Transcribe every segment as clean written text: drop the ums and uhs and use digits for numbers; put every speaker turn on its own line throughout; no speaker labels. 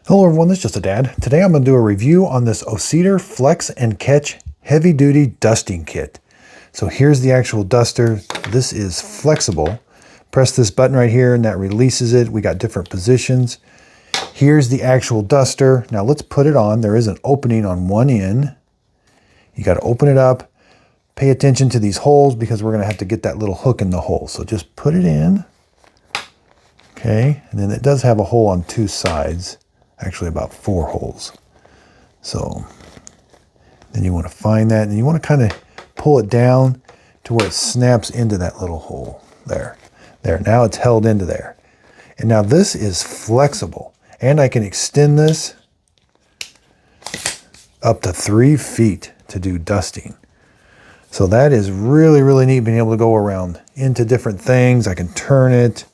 Hello everyone, this is Just a Dad. Today I'm going to do a review on this O-Cedar Flex and Catch Heavy Duty Dusting Kit. So here's the actual duster. This is flexible. Press this button right here and that releases it. We got different positions. Here's the actual duster. Now let's put it on. There is an opening on one end. You got to open it up. Pay attention to these holes because we're going to have to get that little hook in the hole. So just put it in. Okay, and then it does have a hole on two sides. Actually about 4 holes. So then you want to find that and you want to kind of pull it down to where it snaps into that little hole there. Now it's held into there. And now this is flexible and I can extend this up to 3 feet to do dusting. So that is really, really neat being able to go around into different things. I can turn it.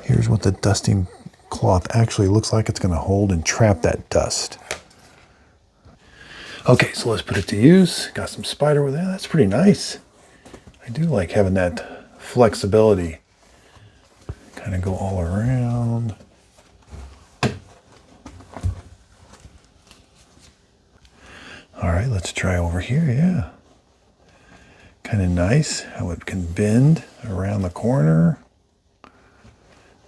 Here's what the dusting cloth actually looks like. It's going to hold and trap that dust. Okay, so let's put it to use. Got some spider with that. That's pretty nice. I do like having that flexibility. Kind of go all around. All right, let's try over here. Yeah. Kind of nice how it can bend around the corner.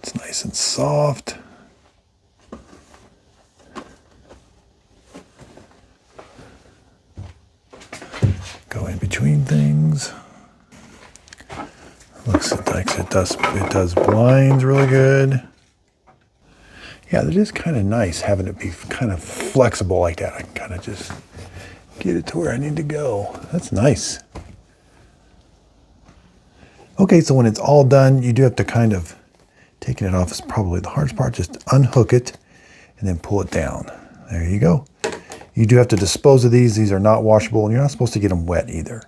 It's nice and soft. Go in between things. Looks like it does blinds really good. Yeah, that is kind of nice having it be kind of flexible like that. I can kind of just get it to where I need to go. That's nice. Okay, so when it's all done, you do have to kind of, taking it off is probably the hardest part. Just unhook it and then pull it down. There you go. You do have to dispose of these. These are not washable and you're not supposed to get them wet either.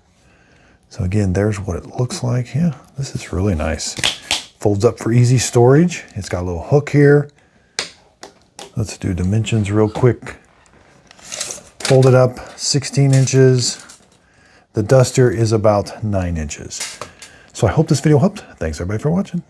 So again, there's what it looks like. Yeah, this is really nice. Folds up for easy storage. It's got a little hook here. Let's do dimensions real quick. Fold it up 16 inches. The duster is about 9 inches. So I hope this video helped. Thanks everybody for watching.